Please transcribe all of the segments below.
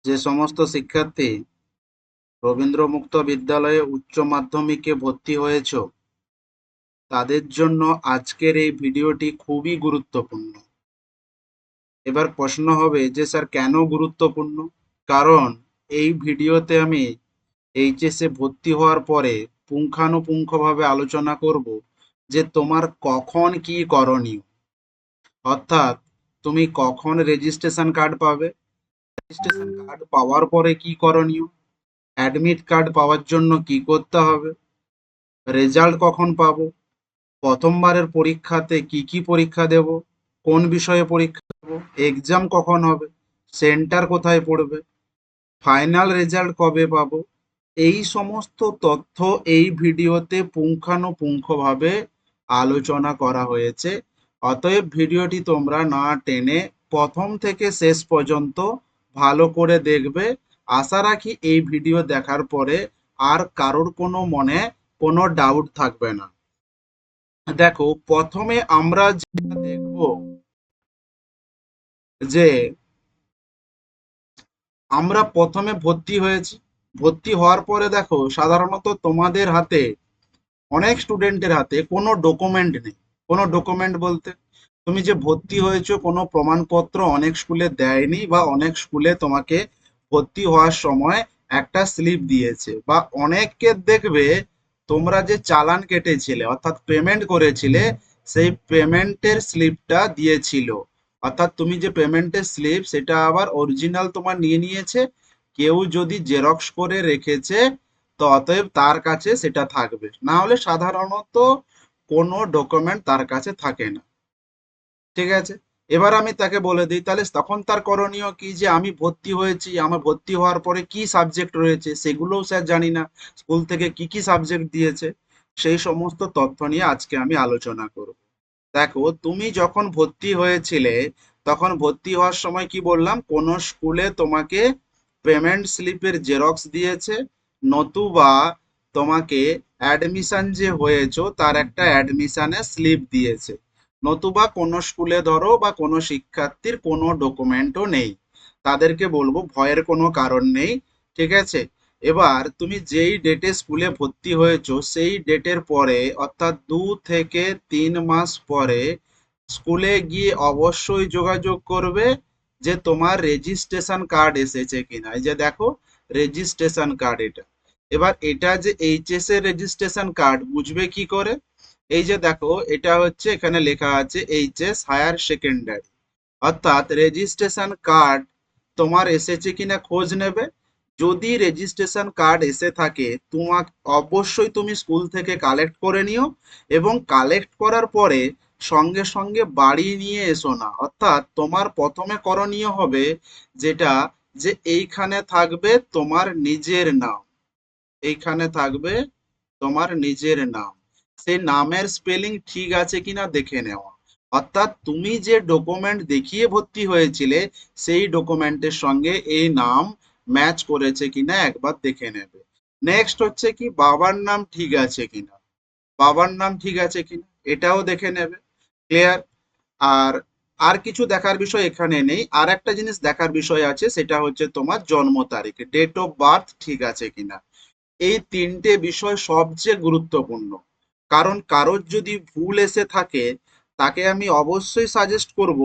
যে সমস্ত শিক্ষার্থী রবীন্দ্র মুক্ত বিদ্যালয়ে উচ্চ মাধ্যমিকে ভর্তি হয়েছ, তাদের জন্য আজকের এই ভিডিওটি খুবই গুরুত্বপূর্ণ। এবার প্রশ্ন হবে যে স্যার কেন গুরুত্বপূর্ণ? কারণ এই ভিডিওতে আমি এইচএসে ভর্তি হওয়ার পরে পুঙ্খানুপুঙ্খভাবে আলোচনা করব যে তোমার কখন কি করণীয়। অর্থাৎ তুমি কখন রেজিস্ট্রেশন কার্ড পাবে, রেজিস্ট্রেশন কার্ড পাওয়ার পরে কি করণীয়, অ্যাডমিট কার্ড পাওয়ার জন্য কি করতে হবে, রেজাল্ট কখন পাবো, প্রথমবারের পরীক্ষাতে কি কি পরীক্ষা দেব, কোন বিষয়ে পরীক্ষা দেব, এক্সাম কখন হবে, সেন্টার কোথায় পড়বে, ফাইনাল রেজাল্ট কবে পাবো, এই সমস্ত তথ্য এই ভিডিওতে পুঙ্খানুপুঙ্খভাবে আলোচনা করা হয়েছে। অতএব ভিডিওটি তোমরা না টেনে প্রথম থেকে শেষ পর্যন্ত ভালো করে দেখবে। আশা রাখি এই ভিডিও দেখার পরে আর কারোর কোনো মনে কোনো ডাউট থাকবে না। দেখো, প্রথমে আমরা যেটা দেখব যে আমরা প্রথমে ভর্তি হয়েছি। ভর্তি হওয়ার পরে দেখো, সাধারণত তোমাদের হাতে, অনেক স্টুডেন্টের হাতে কোনো ডকুমেন্ট নেই। কোনো ডকুমেন্ট বলতে তুমি যে ভর্তি হয়েছো কোনো প্রমাণপত্র অনেক স্কুলে দেয়নি, বা অনেক স্কুলে তোমাকে ভর্তি হওয়ার সময় একটা স্লিপ দিয়েছে, বা অনেককে দেখবে তোমরা যে চালান কেটেছিলে অর্থাৎ পেমেন্ট করেছিলে সেই পেমেন্টের স্লিপটা দিয়েছিল। অর্থাৎ তুমি যে পেমেন্টের স্লিপ সেটা আবার অরিজিনাল তোমার নিয়ে নিয়েছে, কেউ যদি জেরক্স করে রেখেছে, তো অতএব তার কাছে সেটা থাকবে, না হলে সাধারণত কোনো ডকুমেন্ট তার কাছে থাকে না। ঠিক আছে, এবার আমি তাকে বলে দিই তাহলে তখন তার করণীয় কি, যে আমি ভর্তি হয়েছি, আমার ভর্তি হওয়ার পরে কি সাবজেক্ট রয়েছে সেগুলোও স্যার জানি না, স্কুল থেকে কি কি সাবজেক্ট দিয়েছে, সেই সমস্ত তথ্য নিয়ে আজকে আমি আলোচনা করব। দেখো, তুমি যখন ভর্তি হয়েছিলে তখন ভর্তি হওয়ার সময় কি বললাম, কোন স্কুলে তোমাকে পেমেন্ট স্লিপের জেরক্স দিয়েছে, নতুবা তোমাকে অ্যাডমিশন যে হয়েছো তার একটা অ্যাডমিশনের স্লিপ দিয়েছে, নতুবা কোনো স্কুলে ধরো বা কোনো শিক্ষার্থীর কোনো ডকুমেন্টও নেই। তাদেরকে বলবো ভয়ের কোনো কারণ নেই। ঠিক আছে, এবার তুমি যেই ডেটে স্কুলে ভর্তি হয়েছো সেই ডেটের পরে অর্থাৎ 2 থেকে 3 মাস পরে স্কুলে গিয়ে অবশ্যই যোগাযোগ করবে যে তোমার রেজিস্ট্রেশন কার্ড এসেছে কিনা। এই যে দেখো, রেজিস্ট্রেশন কার্ড এটা। এবার এটা যে এইচএস এর রেজিস্ট্রেশন কার্ড বুঝবে কি করে, এই যে দেখো এটা হচ্ছে, এখানে লেখা আছে এইচএস হায়ার সেকেন্ডারি, অর্থাৎ রেজিস্ট্রেশন কার্ড তোমার এসেছে কিনা খোঁজ নেবে। যদি রেজিস্ট্রেশন কার্ড এসে থাকে তোমার অবশ্যই তুমি স্কুল থেকে কালেক্ট করে নিও, এবং কালেক্ট করার পরে সঙ্গে সঙ্গে বাড়ি নিয়ে এসো না। অর্থাৎ তোমার প্রথমে করণীয় হবে যেটা, যে এইখানে থাকবে তোমার নিজের নাম, এইখানে থাকবে তোমার নিজের নাম, সেই নামের স্পেলিং ঠিক আছে কিনা দেখে নেওয়া। অর্থাৎ তুমি যে ডকুমেন্ট দেখিয়ে ভর্তি হয়েছিলে সেই ডকুমেন্টের সঙ্গে এই নাম ম্যাচ করেছে কিনা একবার দেখে নেবে। নেক্সট হচ্ছে কি, বাবার নাম ঠিক আছে কিনা, বাবার নাম ঠিক আছে কিনা এটাও দেখে নেবে। ক্লিয়ার? আর আর কিছু দেখার বিষয় এখানে নেই। আর একটা জিনিস দেখার বিষয় আছে, সেটা হচ্ছে তোমার জন্ম তারিখ, ডেট অফ বার্থ ঠিক আছে কিনা। এই তিনটে বিষয় সবচেয়ে গুরুত্বপূর্ণ। কারণ কারোর যদি ভুল এসে থাকে তাকে আমি অবশ্যই সাজেস্ট করব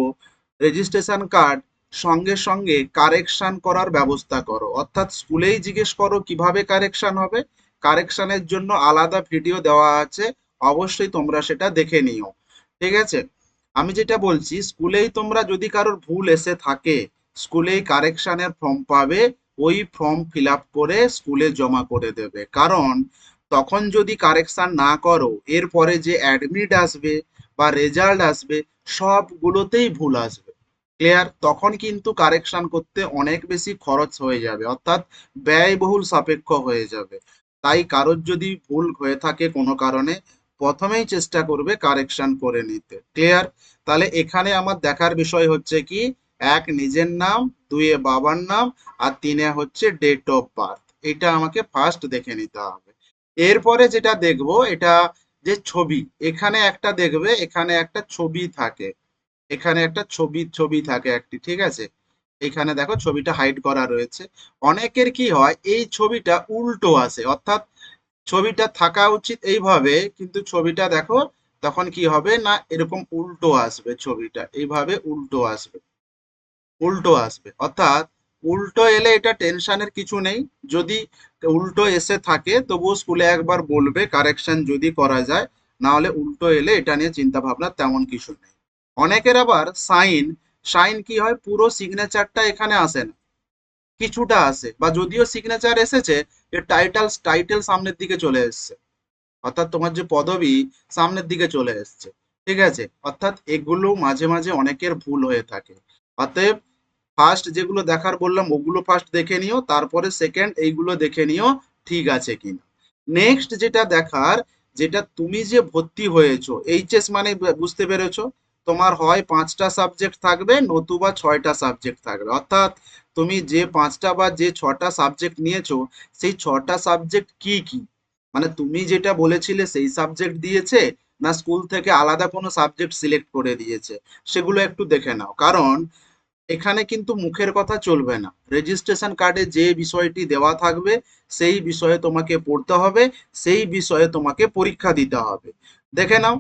রেজিস্ট্রেশন কার্ড সঙ্গে সঙ্গে কারেকশন করার ব্যবস্থা করো। অর্থাৎ স্কুলেই জিজ্ঞেস করো কিভাবে কারেকশন হবে, কারেকশনের জন্য আলাদা ভিডিও দেওয়া আছে, অবশ্যই তোমরা সেটা দেখে নিও। ঠিক আছে, আমি যেটা বলছি, স্কুলেই তোমরা যদি কারোর ভুল এসে থাকে স্কুলেই কারেকশনের ফর্ম পাবে, ওই ফর্ম ফিল আপ করে স্কুলে জমা করে দেবে। কারণ তখন যদি কারেকশন না করো এরপরে যে অ্যাডমিট আসবে বা রেজাল্ট আসবে সবগুলোতেই ভুল আসবে। ক্লিয়ার? তখন কিন্তু কারেকশন করতে অনেক বেশি খরচ হয়ে যাবে, অর্থাৎ ব্যয়বহুল সাপেক্ষ হয়ে যাবে। তাই কারোর যদি ভুল হয়ে থাকে কোনো কারণে প্রথমেই চেষ্টা করবে কারেকশন করে নিতে। ক্লিয়ার? তাহলে এখানে আমার দেখার বিষয় হচ্ছে কি, এক নিজের নাম, দুইয়ে বাবার নাম, আর তিনে হচ্ছে ডেট অফ বার্থ। এটা আমাকে ফার্স্ট দেখে নিতে হবে। এরপরে যেটা দেখবো, এটা যে ছবি, এখানে একটা দেখবে এখানে একটা ছবি থাকে, এখানে একটা ছবি ছবি থাকে একটি। ঠিক আছে, এখানে দেখো ছবিটা হাইড করা রয়েছে। অনেকের কি হয়, এই ছবিটা উল্টো আসে, অর্থাৎ ছবিটা থাকা উচিত এইভাবে, কিন্তু ছবিটা দেখো তখন কি হবে না, এরকম উল্টো আসবে, ছবিটা এইভাবে উল্টো আসবে, উল্টো আসবে। অর্থাৎ উল্টো এলে এটা টেনশনের কিছু নেই, যদি উল্টো এসে থাকে তবুও স্কুলে একবার বলবে, কারেকশন যদি করা যায়। না হলে উল্টো এলে এটা নিয়ে চিন্তা ভাবনা তেমন কিছু নেই। অনেকের আবার সাইন, সাইন কি হয়, পুরো সিগনেচারটা এখানে আসে না, কিছুটা আসে, বা যদিও সিগনেচার এসেছে, এর টাইটেল সামনের দিকে চলে এসছে, অর্থাৎ তোমার যে পদবি সামনের দিকে চলে এসছে। ঠিক আছে, অর্থাৎ এগুলো মাঝে মাঝে অনেকের ভুল হয়ে থাকে। অতএব ফার্স্ট যেগুলো দেখার বললাম ওগুলো ফার্স্ট দেখে নিও, তারপরে সেকেন্ড এইগুলো দেখে নিও ঠিক আছে কিনা। নেক্সট যেটা দেখার, যেটা তুমি যে ভর্তি হয়েছো এইচএস মানে বুঝতে পেরেছো, তোমার হয় 5টা সাবজেক্ট থাকবে, নতুবা 6টা সাবজেক্ট থাকবে। অর্থাৎ তুমি যে 5টা বা যে 6টা সাবজেক্ট নিয়েছো, সেই 6টা সাবজেক্ট কি কি, মানে তুমি যেটা বলেছিলে সেই সাবজেক্ট দিয়েছে, না স্কুল থেকে আলাদা কোনো সাবজেক্ট সিলেক্ট করে দিয়েছে, সেগুলো একটু দেখে নাও। কারণ এখানে কিন্তু মুখের কথা চলবে না, রেজিস্ট্রেশন কার্ডে যে বিষয়টি দেওয়া থাকবে সেই বিষয়ে তোমাকে পড়তে হবে, সেই বিষয়ে তোমাকে পরীক্ষা দিতে হবে। দেখে নাও,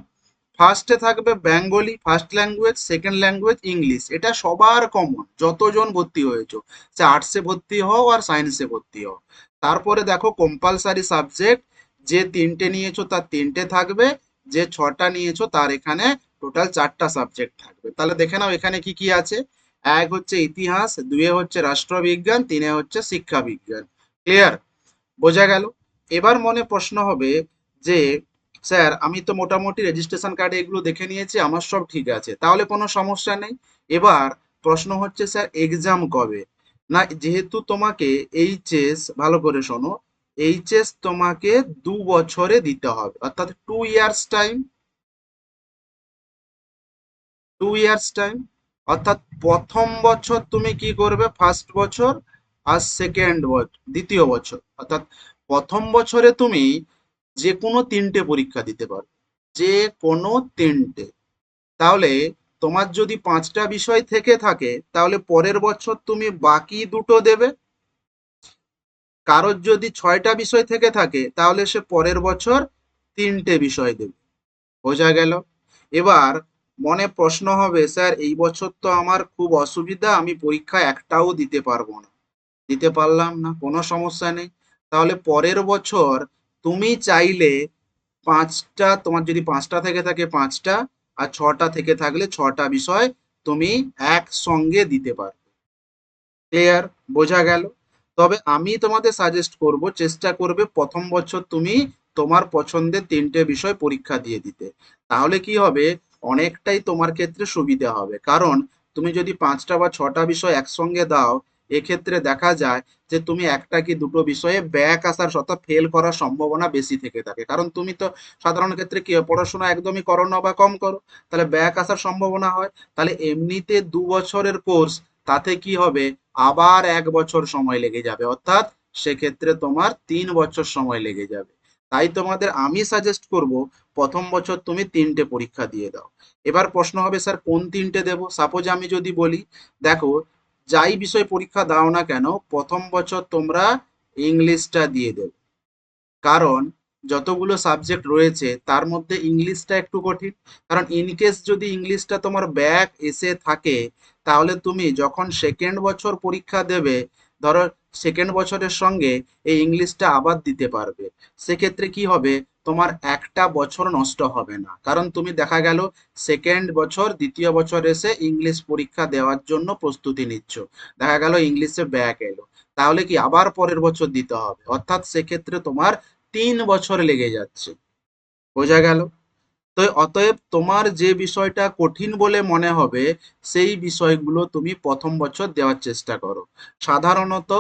ফার্স্টে থাকবে Bengali first language, second language English, এটা সবার কমন, যতজন ভর্তি হয়েছো, সে আর্টসে ভর্তি হও আর সায়েন্সে ভর্তি হও। তারপরে দেখো কম্পালসারি সাবজেক্ট, যে 3টে নিয়েছো তার 3টে থাকবে, যে 6টা নিয়েছো তার এখানে টোটাল 4টা সাবজেক্ট থাকবে। তাহলে দেখে নাও এখানে কি কি আছে। এক হচ্ছে ইতিহাস, দুয়ে হচ্ছে রাষ্ট্রবিজ্ঞান, তিনে হচ্ছে শিক্ষা বিজ্ঞান। ক্লিয়ার, বোঝা গেল। এবার মনে প্রশ্ন হবে যে স্যার আমি তো মোটামুটি রেজিস্ট্রেশন কার্ডে এগুলো দেখে নিয়েছি, আমার সব ঠিক আছে, তাহলে কোনো সমস্যা নেই। এবার প্রশ্ন হচ্ছে স্যার এক্সাম কবে, না যেহেতু তোমাকে এইচএস, ভালো করে শোনো, এইচএস তোমাকে 2 বছরে দিতে হবে, অর্থাৎ 2 ইয়ার্স টাইম, 2 ইয়ার্স টাইম। অর্থাৎ প্রথম বছর তুমি কি করবে, ফার্স্ট বছর, আর সেকেন্ড বছর দ্বিতীয় বছর, অর্থাৎ প্রথম বছরে তুমি যে কোনো 3টে পরীক্ষা দিতে পারো, যে কোনো 3টে। তাহলে তোমার যদি 5টা বিষয় থেকে থাকে, তাহলে পরের বছর তুমি বাকি দুটো দেবে। কারোর যদি 6টা বিষয় থেকে থাকে, তাহলে সে পরের বছর 3টে বিষয় দেবে। বোঝা গেল। এবার মনে প্রশ্ন হবে স্যার এই বছর তো আমার খুব অসুবিধা, আমি পরীক্ষা একটাও দিতে পারবো না, দিতে পারলাম না, কোনো সমস্যা নেই। তাহলে পরের বছর তুমি চাইলে 5টা, তোমার যদি 5টা থেকে থাকে 5টা, আর 6টা থেকে থাকলে 6টা বিষয় তুমি একসঙ্গে দিতে পারবে। ক্লিয়ার, বোঝা গেল। তবে আমি তোমাদের সাজেস্ট করব, চেষ্টা করবে প্রথম বছর তুমি তোমার পছন্দের 3টে বিষয় পরীক্ষা দিয়ে দিতে। তাহলে কি হবে, অনেকটাই তোমার ক্ষেত্রে সুবিধা হবে। কারণ তুমি যদি 5টা বা 6টা বিষয় একসঙ্গে দাও, এক্ষেত্রে দেখা যায় যে তুমি একটা কি দুটো বিষয়ে ব্যাক আসার, অর্থাৎ ফেল করার সম্ভাবনা বেশি থেকে থাকে। কারণ তুমি তো সাধারণ ক্ষেত্রে কি হয়, পড়াশোনা একদমই করো না বা কম করো, তাহলে ব্যাক আসার সম্ভাবনা হয়। তাহলে এমনিতে 2 বছরের কোর্স, তাতে কি হবে, আবার 1 বছর সময় লেগে যাবে, অর্থাৎ সেক্ষেত্রে তোমার 3 বছর সময় লেগে যাবে। তাই তোমাদের আমি সাজেস্ট করব প্রথম বছর তুমি 3টে পরীক্ষা দিয়ে দাও। এবার প্রশ্ন হবে স্যার কোন 3টে দেবো, সাপোজ আমি যদি বলি, দেখো যাই বিষয় পরীক্ষা দাও না কেন, প্রথম বছর তোমরা ইংলিশটা দিয়ে দেবে। কারণ যতগুলো সাবজেক্ট রয়েছে তার মধ্যে ইংলিশটা একটু কঠিন। কারণ ইনকেস যদি ইংলিশটা তোমার ব্যাক এসে থাকে, তাহলে তুমি যখন সেকেন্ড বছর পরীক্ষা দেবে, ধরো সেকেন্ড বছরের সঙ্গে এই ইংলিশটা আবার দিতে পারবে। সেক্ষেত্রে কি হবে, তোমার একটা বছর নষ্ট হবে না, কারণ তুমি দেখা গেল সেকেন্ড বছর দ্বিতীয় বছর এসে ইংলিশ পরীক্ষা দেওয়ার জন্য প্রস্তুতি নিচ্ছ, দেখা গেল ইংলিশে ব্যাক এলো, তাহলে কি আবার পরের বছর দিতে হবে, অর্থাৎ সেক্ষেত্রে তোমার 3 বছর লেগে যাচ্ছে। বোঝা গেল। তো অতএব তোমার যে বিষয়টা কঠিন বলে মনে হবে, সেই বিষয়গুলো তুমি প্রথম বছর দেওয়ার চেষ্টা করো। সাধারণত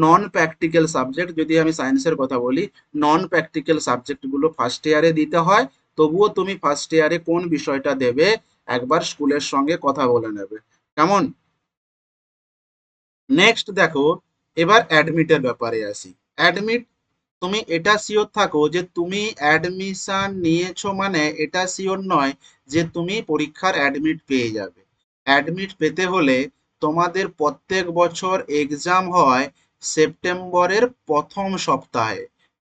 নন প্র্যাকটিক্যাল সাবজেক্ট, যদি আমি সায়েন্সের কথা বলি, নন প্র্যাকটিক্যাল সাবজেক্টগুলো ফার্স্ট ইয়ারে দিতে হয়। তবুও তুমি ফার্স্ট ইয়ারে কোন বিষয়টা দেবে একবার স্কুলের সঙ্গে কথা বলে নেবে, কেমন। নেক্সট দেখো, এবার অ্যাডমিটের ব্যাপারে আসি। অ্যাডমিট, তুমি এটা শিওর থাকো যে তুমি অ্যাডমিশন নিয়েছো, মানে এটা শিওর নয় যে তুমি পরীক্ষার অ্যাডমিট পেয়ে যাবে। অ্যাডমিট পেতে হলে তোমাদের প্রত্যেক বছর এক্সাম হয় সেপ্টেম্বরের প্রথম সপ্তাহে।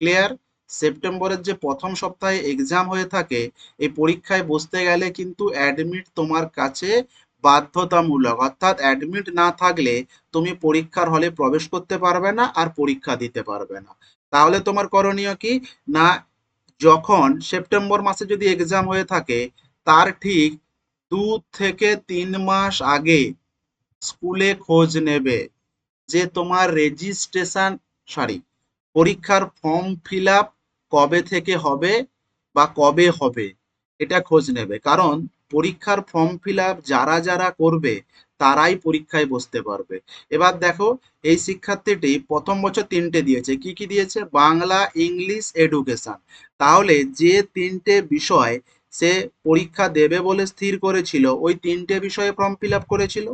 ক্লিয়ার? সেপ্টেম্বরের যে প্রথম সপ্তাহে এক্সাম হয়ে থাকে, এই পরীক্ষায় বসতে গেলে কিন্তু অ্যাডমিট তোমার কাছে বাধ্যতামূলক, অর্থাৎ অ্যাডমিট না থাকলে তুমি পরীক্ষার হলে প্রবেশ করতে পারবে না আর পরীক্ষা দিতে পারবে না। তাহলে তোমার করণীয় কি? না, যখন সেপ্টেম্বর মাসে যদি এক্সাম হয়ে থাকে তার ঠিক 2 থেকে 3 মাস আগে স্কুলে খোঁজ নেবে যে তোমার রেজিস্ট্রেশন, সরি, পরীক্ষার ফর্ম ফিল আপ কবে থেকে হবে বা কবে হবে, এটা খোঁজ নেবে। কারণ পরীক্ষার ফর্ম ফিল আপ যারা যারা করবে তারাই পরীক্ষায় বসতে পারবে। এবার দেখো, এই শিক্ষার্থীটি প্রথম বছর 3টে দিয়েছে, কি কি দিয়েছে? Bangla, English, education. তাহলে যে 3টে বিষয় সে পরীক্ষা দেবে বলে স্থির করেছিল, ওই 3টে বিষয়ে ফর্ম ফিল আপ করেছিল।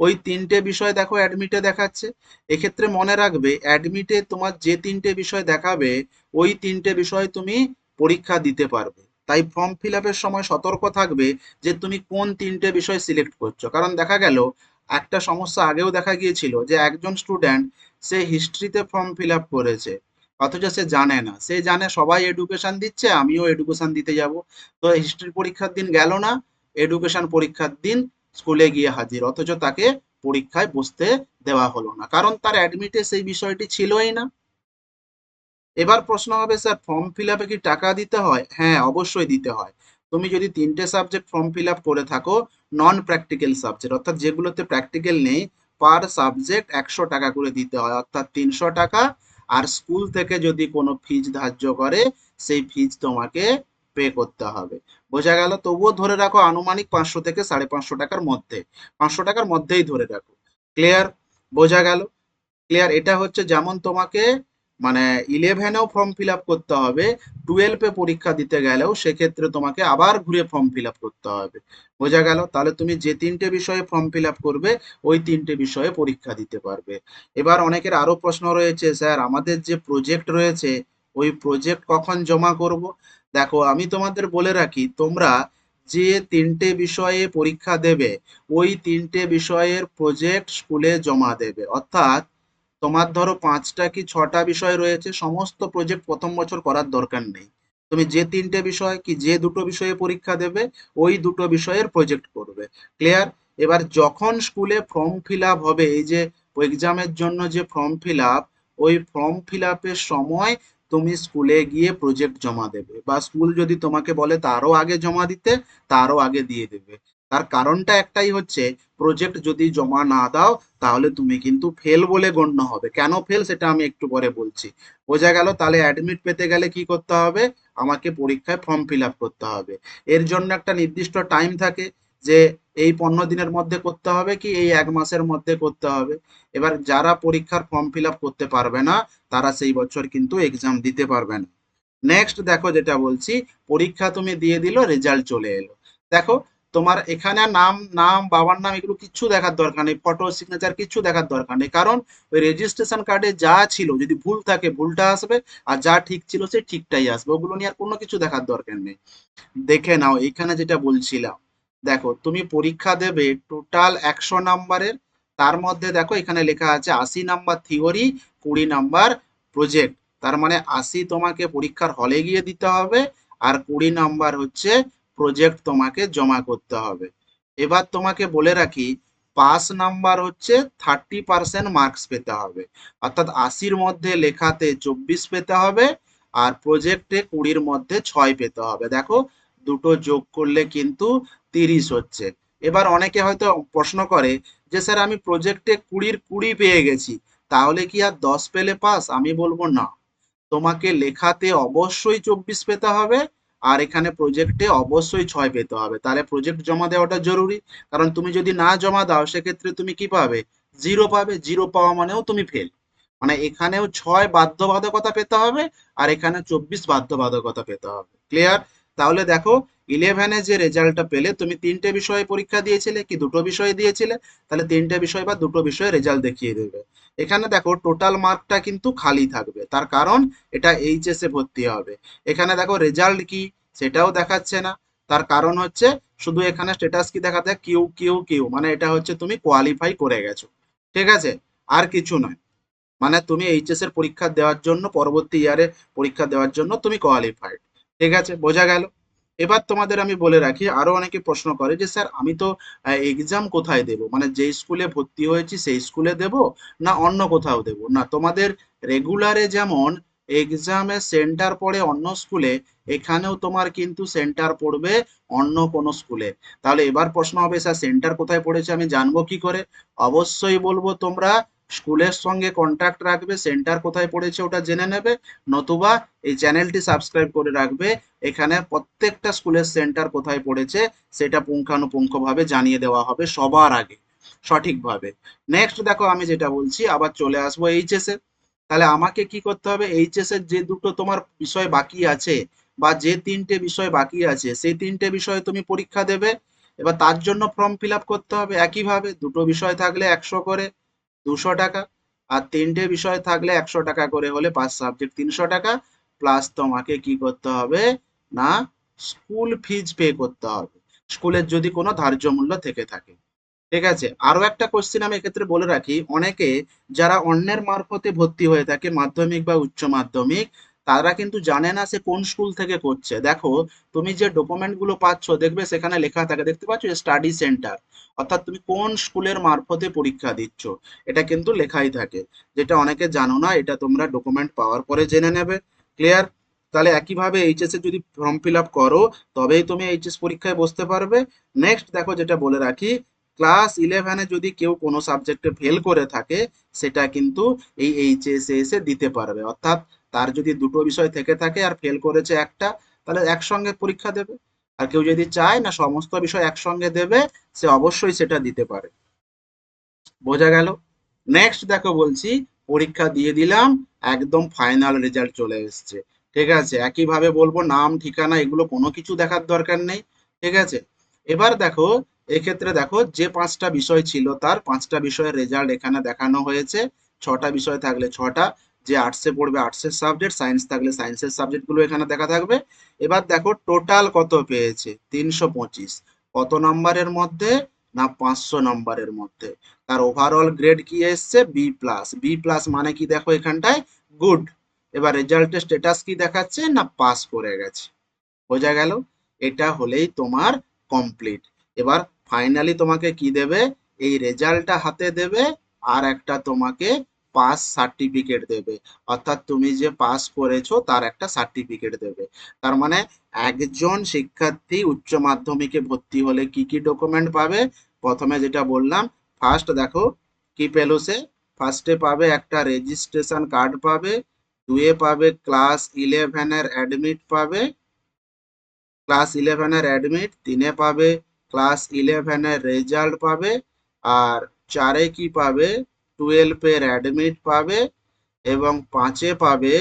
ওই 3টে বিষয় দেখো অ্যাডমিটে দেখাচ্ছে। এক্ষেত্রে মনে রাখবে, অ্যাডমিটে তোমার যে 3টে বিষয় দেখাবে ওই 3টে বিষয় তুমি পরীক্ষা দিতে পারবে। তাই ফর্ম ফিল আপের সময় সতর্ক থাকবে যে তুমি কোন 3টে বিষয় সিলেক্ট করছো। কারণ দেখা গেল একটা সমস্যা আগেও দেখা গিয়েছিল যে একজন স্টুডেন্ট সে হিস্ট্রিতে ফর্ম ফিল আপ করেছে, অথচ সে জানে না, সে জানে সবাই এডুকেশন দিচ্ছে আমিও এডুকেশন দিতে যাব। তো হিস্ট্রি পরীক্ষার দিন গেল না, এডুকেশন পরীক্ষার দিন স্কুলে গিয়ে হাজির, অথচ তাকে পরীক্ষায় বসতে দেওয়া হলো না, কারণ তার অ্যাডমিটে সেই বিষয়টি ছিলই না। এবার প্রশ্ন হবে, স্যার ফর্ম ফিল আপে কি টাকা দিতে হয়? হ্যাঁ, অবশ্যই দিতে হয়। তুমি যদি 3টে সাবজেক্ট ফর্ম ফিল আপ করে থাকো, নন প্র্যাকটিক্যাল সাবজেক্ট অর্থাৎ যেগুলোতে প্র্যাকটিক্যাল নেই, পার সাবজেক্ট 100 টাকা করে দিতে হয়, অর্থাৎ 300 টাকা। আর স্কুল থেকে যদি কোনো ফিজ ধার্য করে সেই ফিজ তোমাকে পে করতে হবে। বোঝা গেল? তবুও ধরে রাখো আনুমানিক 500 থেকে 550 টাকার মধ্যে, 500 টাকার মধ্যেই ধরে রাখো। ক্লিয়ার? বোঝা গেল? ক্লিয়ার? এটা হচ্ছে যেমন তোমাকে মানে 11এও ফর্ম ফিল আপ করতে হবে, 12এ পরীক্ষা দিতে গেলেও সেক্ষেত্রে তোমাকে আবার ঘুরে ফর্ম ফিল আপ করতে হবে। বোঝা গেল? তাহলে তুমি যে 3টে বিষয়ে ফর্ম ফিল আপ করবে ওই 3টে বিষয়ে পরীক্ষা দিতে পারবে। এবার অনেকের আরো প্রশ্ন রয়েছে, স্যার আমাদের যে প্রজেক্ট রয়েছে ওই প্রজেক্ট কখন জমা করব? দেখো, আমি তোমাদের বলে রাখি, তোমরা যে 3টে বিষয়ে পরীক্ষা দেবে ওই 3টে বিষয়ের প্রজেক্ট স্কুলে জমা দেবে। অর্থাৎ তোমার ধরো 5টা কি 6টা বিষয় রয়েছে, সমস্ত প্রজেক্ট প্রথম বছর করার দরকার নেই। তুমি যে 3টে বিষয় কি যে দুটো বিষয়ে পরীক্ষা দেবে ওই দুটো বিষয়ের প্রজেক্ট করবে। ক্লিয়ার? এবার যখন স্কুলে ফর্ম ফিল আপ হবে, এই যে এক্সামের জন্য যে ফর্ম ফিল আপ, ওই ফর্ম ফিল আপের সময় তুমি স্কুলে গিয়ে প্রজেক্ট জমা দেবে, বা স্কুল যদি তোমাকে বলে তারও আগে জমা দিতে, তারও আগে দিয়ে দেবে। তার কারণটা একটাই হচ্ছে, প্রজেক্ট যদি জমা না দাও তাহলে তুমি কিন্তু ফেল বলে গণ্য হবে। কেন ফেল সেটা আমি একটু পরে বলছি। বোঝা গেল? তাহলে অ্যাডমিট পেতে গেলে কি করতে হবে? আমাকে পরীক্ষায় ফর্ম ফিল আপ করতে হবে। এর জন্য একটা নির্দিষ্ট টাইম থাকে যে এই 15 দিনের মধ্যে করতে হবে কি এই 1 মাসের মধ্যে করতে হবে। এবার যারা পরীক্ষার ফর্ম ফিল আপ করতে পারবে না তারা সেই বছর কিন্তু এক্সাম দিতে পারবে না। নেক্সট দেখো, যেটা বলছি, পরীক্ষা তুমি দিয়ে দিল, রেজাল্ট চলে এলো। দেখো, তোমার এখানে আর নাম নাম বাবার নাম এগুলো কিচ্ছু দেখার দরকার নেই, ফটো সিগনেচার কিচ্ছু দেখার দরকার নেই, কারণ ওই রেজিস্ট্রেশন কার্ডে যা ছিল যদি ভুল থাকে ভুলটা আসবে, আর যা ঠিক ছিল সে ঠিকটাই আসবে, ওগুলো নিয়ে আর কোনো কিছু দেখার দরকার নেই। দেখে নাও এইখানে যেটা বলছিলাম, দেখো তুমি পরীক্ষা দেবে টোটাল 100 নাম্বারের, তার মধ্যে দেখো এখানে লেখা আছে 80 নাম্বার থিওরি, 20 নাম্বার প্রজেক্ট। তার মানে 80 তোমাকে পরীক্ষার হলে গিয়ে দিতে হবে, আর 20 নাম্বার হচ্ছে প্রজেক্ট তোমাকে জমা করতে হবে। এবার তোমাকে বলে রাখি, পাস নাম্বার হচ্ছে 30% মার্কস পেতে হবে, অর্থাৎ 80-র মধ্যে লেখাতে 24 পেতে হবে, আর প্রজেক্টে 20-র মধ্যে 6 পেতে হবে। দেখো, দুটো যোগ করলে কিন্তু 30 হচ্ছে। এবার অনেকে হয়তো প্রশ্ন করে যে স্যার আমি প্রজেক্টে 20-র 20 পেয়ে গেছি, তাহলে কি আর 10 পেলে পাস? আমি বলবো না, তোমাকে লেখাতে অবশ্যই 24 পেতে হবে, আর এখানে প্রজেক্টে অবশ্যই 6 পেতে হবে, তাহলে প্রজেক্ট জমা দেওয়াটা জরুরি। কারণ তুমি যদি না জমা দাও সেক্ষেত্রে তুমি কি পাবে? জিরো পাবে। জিরো পাওয়া মানেও তুমি ফেল। মানে এখানেও 6 বাধ্যবাধকতা পেতে হবে, আর এখানে 24 বাধ্যবাধকতা পেতে হবে। ক্লিয়ার? তাহলে দেখো, 11-এ যে রেজাল্টটা পেলে, তুমি 3টে বিষয়ে পরীক্ষা দিয়েছিলে কি দুটো বিষয়ে দিয়েছিলে, তাহলে 3টে বিষয় বা দুটো বিষয়ে রেজাল্ট দেখিয়ে দেবে। এখানে দেখো টোটাল মার্কটা কিন্তু খালি থাকবে, তার কারণ এটা এইচএসে ভর্তি হবে। এখানে দেখো রেজাল্ট কি সেটাও দেখাচ্ছে না, তার কারণ হচ্ছে শুধু এখানে স্ট্যাটাস কি দেখাতে কিউ কিউ কিউ, মানে এটা হচ্ছে তুমি কোয়ালিফাই করে গেছো, ঠিক আছে, আর কিছু নয়। মানে তুমি এইচএস এর পরীক্ষা দেওয়ার জন্য, পরবর্তী ইয়ারে পরীক্ষা দেওয়ার জন্য তুমি কোয়ালিফাইড, ঠিক আছে, বোঝা গেল। এবার তোমাদের আমি বলে রাখি, আরো অনেকে প্রশ্ন করে যে স্যার আমি তো এক্সাম কোথায় দেব, মানে যেই স্কুলে ভর্তি হয়েছি সেই স্কুলে দেব না অন্য কোথাও দেব? না, তোমাদের রেগুলারে যেমন এক্সামে সেন্টার পড়ে অন্য স্কুলে, এখানেও তোমার কিন্তু সেন্টার পড়বে অন্য কোনো স্কুলে। তাহলে এবার প্রশ্ন হবে স্যার সেন্টার কোথায় পড়েছে আমি জানবো কি করে? অবশ্যই বলবো তোমরা স্কুলের সঙ্গে কন্ট্যাক্ট রাখবে, সেন্টার কোথায় পড়েছে ওটা জেনে নেবে, নতুবা এই চ্যানেলটি সাবস্ক্রাইব করে রাখবে। এখানে প্রত্যেকটা স্কুলের সেন্টার কোথায় পড়েছে সেটা পুঙ্খানুপুঙ্খভাবে জানিয়ে দেওয়া হবে সবার আগে, সঠিকভাবে। নেক্সট দেখো আমি যেটা বলছি, আবার চলে আসবো এইচএস এ। তাহলে আমাকে কি করতে হবে? এইচএস এর যে দুটো তোমার বিষয় বাকি আছে, বা যে তিনটে বিষয় বাকি আছে, সেই তিনটে বিষয়ে তুমি পরীক্ষা দেবে। এবার তার জন্য ফর্ম ফিল আপ করতে হবে একইভাবে, দুটো বিষয় থাকলে 100 করে 200 টাকা, আর তিনটে বিষয় থাকলে 100 টাকা করে, হলে 5 সাবজেক্ট 300 টাকা, প্লাস তোমাকে কি করতে হবে না স্কুল ফিজ পে করতে হবে, স্কুলের যদি কোনো ধার্য মূল্য থেকে থাকে, ঠিক আছে। আরো একটা কোশ্চেন আমি এক্ষেত্রে বলে রাখি, অনেকে যারা অন্যের মারফতে ভর্তি হয়ে থাকে মাধ্যমিক বা উচ্চ মাধ্যমিক, তারা কিন্তু জানে না সে কোন স্কুল থেকে করছে। দেখো তুমি যে ডকুমেন্ট গুলো পাচ্ছ, দেখবে সেখানে লেখা থাকে, দেখতে পাচ্ছ স্টাডি সেন্টার, অর্থাৎ তুমি কোন স্কুলের মারফতে পরীক্ষা দিচ্ছ, এটা কিন্তু লেখাই থাকে, যেটা অনেকে জানো না, এটা তোমরা ডকুমেন্ট পাওয়ার পরে জেনে নেবে। ক্লিয়ার? তাহলে একইভাবে এইচএস এ যদি ফর্ম ফিল আপ করো, তবেই তুমি এইচএস পরীক্ষায় বসতে পারবে। নেক্সট দেখো যেটা বলে রাখি, ক্লাস 11-এ যদি কেউ কোনো সাবজেক্টে ফেল করে থাকে, সেটা কিন্তু এই এইচএস এসে দিতে পারবে, অর্থাৎ তার যদি দুটো বিষয় থেকে থাকে আর ফেল করেছে একটা, তাহলে একসঙ্গে পরীক্ষা দেবে। আর কেউ যদি চায় না সমস্ত বিষয় একসঙ্গে দেবে, সে অবশ্যই সেটা দিতে পারে। বোঝা গেল? নেক্সট দেখো বলছি, পরীক্ষা দিয়ে দিলাম, একদম ফাইনাল রেজাল্ট চলে এসেছে, ঠিক আছে, একইভাবে বলবো নাম ঠিকানা এগুলো কোনো কিছু দেখার দরকার নেই, ঠিক আছে। এবার দেখো, এক্ষেত্রে দেখো যে 5টা বিষয় ছিল তার 5টা বিষয়ের রেজাল্ট এখানে দেখানো হয়েছে, 6টা বিষয় থাকলে 6টা, যে আর্টসে পড়বে আর্টসের সাবজেক্ট, সায়েন্স থাকলে সায়েন্সের সাবজেক্টগুলো এখানে দেখা থাকবে। এবার দেখো টোটাল কত পেয়েছে, 325, কত নাম্বারের মধ্যে? না 500 নম্বরের মধ্যে। তার ওভারঅল গ্রেড কি এসছে? B plus. বি প্লাস মানে কি দেখো এখানটায় গুড। এবার রেজাল্টের স্ট্যাটাস কি দেখাচ্ছে? না পাস করে গেছে। বোঝা গেল? এটা হলেই তোমার কমপ্লিট। এবার ফাইনালি তোমাকে কি দেবে? এই রেজাল্টটা হাতে দেবে, আর একটা তোমাকে পাস সার্টিফিকেট দেবে, অর্থাৎ তুমি যে পাস করেছো তার একটা সার্টিফিকেট দেবে। তার মানে একজন শিক্ষার্থী উচ্চ মাধ্যমিকে ভর্তি হলে কি কি ডকুমেন্ট পাবে? প্রথমে যেটা বললাম, ফার্স্ট দেখো কি পেলো সে, ফার্স্টে পাবে একটা রেজিস্ট্রেশন কার্ড পাবে, দুয়ে পাবে ক্লাস 11-এর অ্যাডমিট পাবে, ক্লাস 11-এর অ্যাডমিট, 3-এ পাবে ক্লাস 11-এর রেজাল্ট পাবে, আর 4-এ কি পাবে? 12-এর অ্যাডমিট পাবে, এবং 5-এ পাবে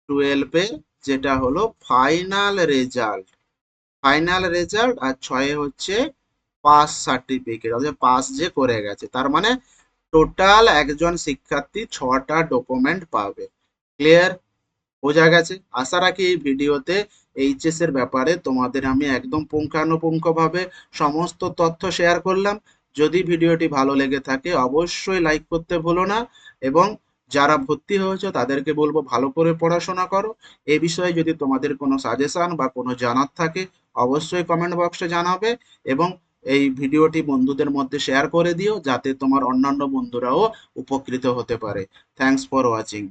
12-এর যেটা হলো ফাইনাল রেজাল্ট, ফাইনাল রেজাল্ট, আর 6-এ হচ্ছে পাস সার্টিফিকেট, অর্থাৎ পাস যে করে গেছে। তার মানে টোটাল একজন শিক্ষার্থী 6টা ডকুমেন্ট পাবে। ক্লিয়ার? বোঝা গেছে? আশা রাখি এই ভিডিওতে এইচএস এর ব্যাপারে তোমাদের আমি একদম পুঙ্খানুপুঙ্খভাবে সমস্ত তথ্য শেয়ার করলাম। যদি ভিডিওটি ভালো লেগে থাকে অবশ্যই লাইক করতে ভুলো না, এবং যারা ভর্তি হয়েছে তাদেরকে বলবো ভালো করে পড়াশোনা করো। এ বিষয়ে যদি তোমাদের কোনো সাজেশন বা কোনো জানার থাকে অবশ্যই কমেন্ট বক্সে জানাবে, এবং এই ভিডিওটি বন্ধুদের মধ্যে শেয়ার করে দিও, যাতে তোমার অন্যান্য বন্ধুরাও উপকৃত হতে পারে। Thanks for watching.